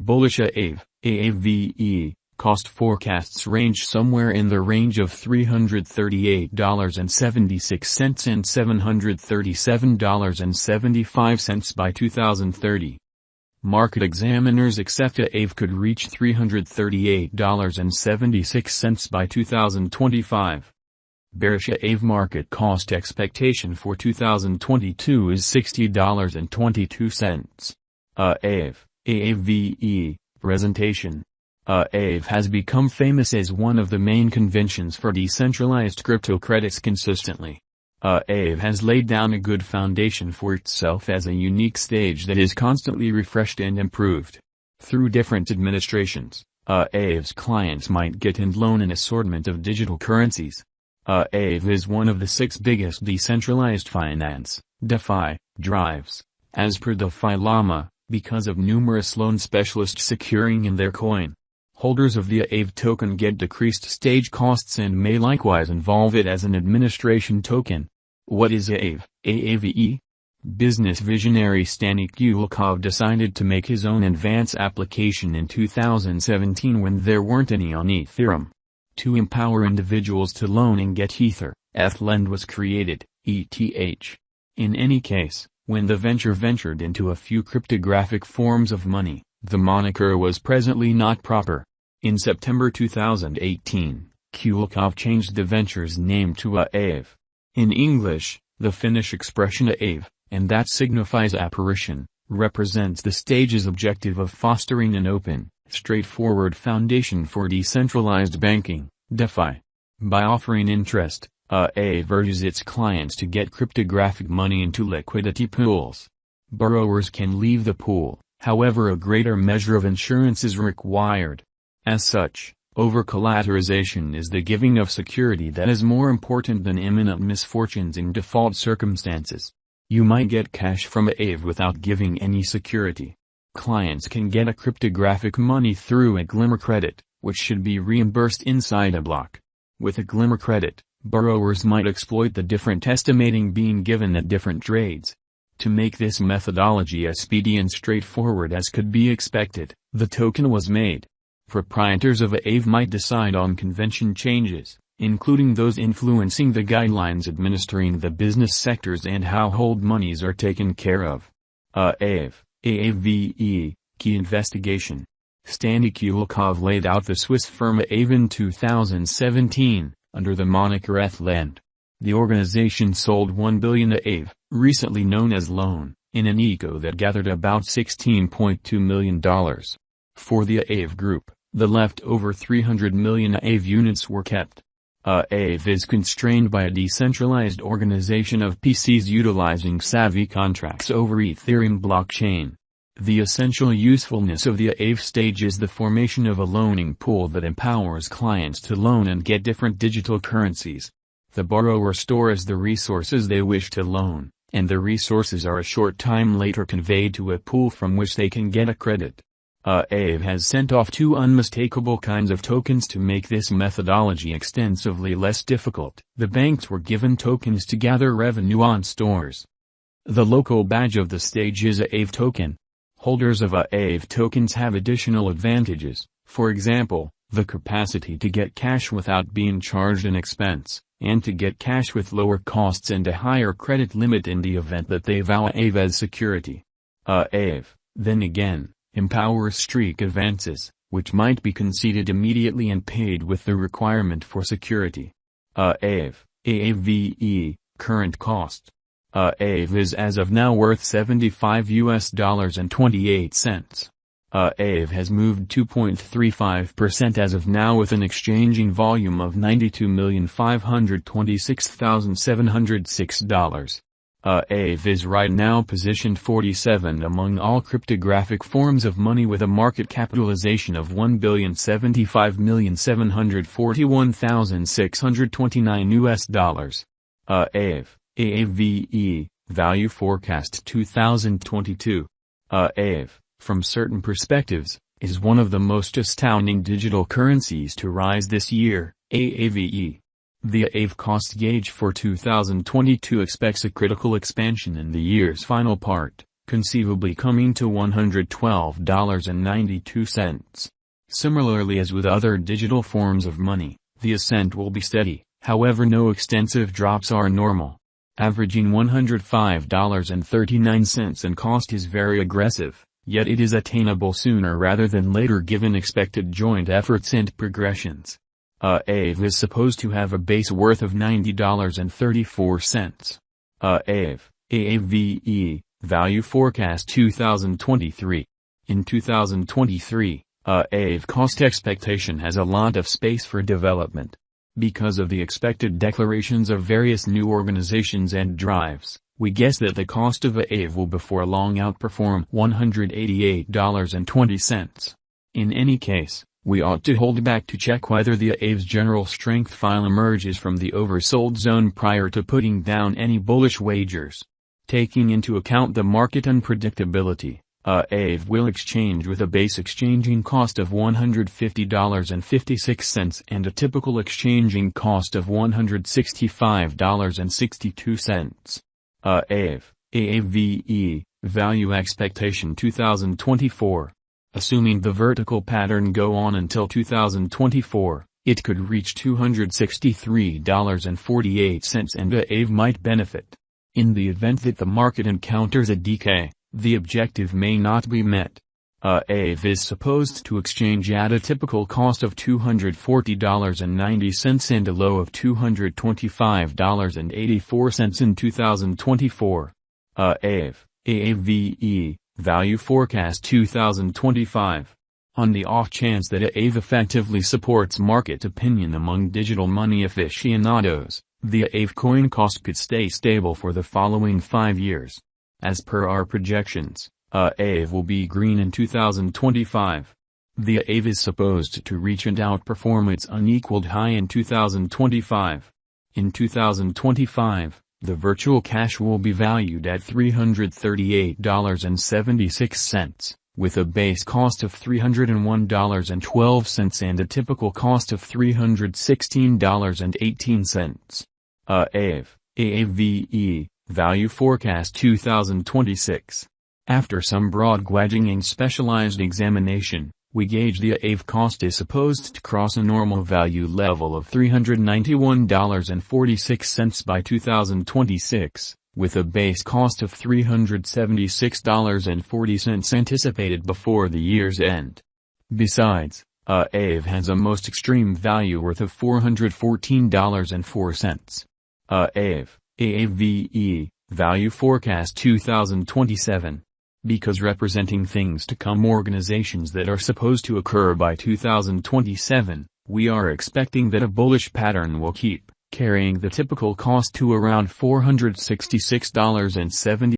Bullish Aave, Aave, cost forecasts range somewhere in the range of $338.76 and $737.75 by 2030. Market examiners expect Aave could reach $338.76 by 2025. Bearish Aave market cost expectation for 2022 is $60.22. Aave, presentation. Aave has become famous as one of the main conventions for decentralized crypto credits consistently. Aave has laid down a good foundation for itself as a unique stage that is constantly refreshed and improved. Through different administrations, Aave's clients might get and loan an assortment of digital currencies. Aave is one of the 6 biggest decentralized finance, DeFi, drives, as per DeFi Llama, because of numerous loan specialists securing in their coin. Holders of the Aave token get decreased stage costs and may likewise involve it as an administration token. What is Aave? Aave? Business visionary Stani Kulikov decided to make his own advance application in 2017 when there weren't any on Ethereum. To empower individuals to loan and get Ether, ETHLend was created, ETH. In any case, when the venture ventured into a few cryptographic forms of money, the moniker was presently not proper. In September 2018, Kulikov changed the venture's name to Aave. In English, the Finnish expression Aave, and that signifies apparition, represents the stage's objective of fostering an open, straightforward foundation for decentralized banking, DeFi. By offering interest, Aave urges its clients to get cryptographic money into liquidity pools. Borrowers can leave the pool, however a greater measure of insurance is required. As such, over-collateralization is the giving of security that is more important than imminent misfortunes in default circumstances. You might get cash from Aave without giving any security. Clients can get a cryptographic money through a Glimmer credit, which should be reimbursed inside a block. With a Glimmer credit, borrowers might exploit the different estimating being given at different trades. To make this methodology as speedy and straightforward as could be expected, the token was made. Proprietors of Aave might decide on convention changes, including those influencing the guidelines administering the business sectors and how hold monies are taken care of. Aave, key investigation. Stani Kulikov laid out the Swiss firm Aave in 2017, under the moniker ETHLend. The organization sold 1 billion Aave, recently known as Loan, in an eco that gathered about $16.2 million. For the Aave group, the leftover 300 million Aave units were kept. Aave is constrained by a decentralized organization of PCs utilizing savvy contracts over Ethereum blockchain. The essential usefulness of the Aave stage is the formation of a loaning pool that empowers clients to loan and get different digital currencies. The borrower stores the resources they wish to loan, and the resources are a short time later conveyed to a pool from which they can get a credit. Aave has sent off 2 unmistakable kinds of tokens to make this methodology extensively less difficult. The banks were given tokens to gather revenue on stores. The local badge of the stage is a Aave token. Holders of Aave tokens have additional advantages, for example, the capacity to get cash without being charged an expense, and to get cash with lower costs and a higher credit limit in the event that they vow Aave as security. Aave, then again, empowers streak advances, which might be conceded immediately and paid with the requirement for security. Aave, current cost. Aave is as of now worth $75.28. Aave has moved 2.35% as of now with an exchanging volume of $92,526,706. Aave is right now positioned 47 among all cryptographic forms of money with a market capitalization of $1,075,741,629 Aave, value forecast 2022. Aave, from certain perspectives, is one of the most astounding digital currencies to rise this year. Aave. The Aave cost gauge for 2022 expects a critical expansion in the year's final part, conceivably coming to $112.92. Similarly as with other digital forms of money, the ascent will be steady, however no extensive drops are normal. Averaging $105.39 in cost is very aggressive, yet it is attainable sooner rather than later given expected joint efforts and progressions. Aave is supposed to have a base worth of $90.34. Aave, Value Forecast 2023. In 2023, Aave cost expectation has a lot of space for development. Because of the expected declarations of various new organizations and drives, we guess that the cost of Aave will before long outperform $188.20. In any case, we ought to hold back to check whether the Aave's general strength file emerges from the oversold zone prior to putting down any bullish wagers. Taking into account the market unpredictability, Aave will exchange with a base exchanging cost of $150.56 and a typical exchanging cost of $165.62. Aave, Value Expectation 2024. Assuming the vertical pattern go on until 2024, it could reach $263.48 and Aave might benefit. In the event that the market encounters a decay, the objective may not be met. Aave is supposed to exchange at a typical cost of $240.90 and a low of $225.84 in 2024. Aave, Value Forecast 2025. On the off chance that Aave effectively supports market opinion among digital money aficionados, the Aave coin cost could stay stable for the following 5 years. As per our projections, Aave will be green in 2025. The Aave is supposed to reach and outperform its unequaled high in 2025. In 2025, the virtual cash will be valued at $338.76, with a base cost of $301.12 and a typical cost of $316.18. Aave, Value Forecast 2026. After some broad gauging and specialized examination, we gauge the Aave cost is supposed to cross a normal value level of $391.46 by 2026, with a base cost of $376.40 anticipated before the year's end. Besides, Aave has a most extreme value worth of $414.04. Aave, Value Forecast 2027. Because representing things to come organizations that are supposed to occur by 2027, we are expecting that a bullish pattern will keep carrying the typical cost to around $466.70.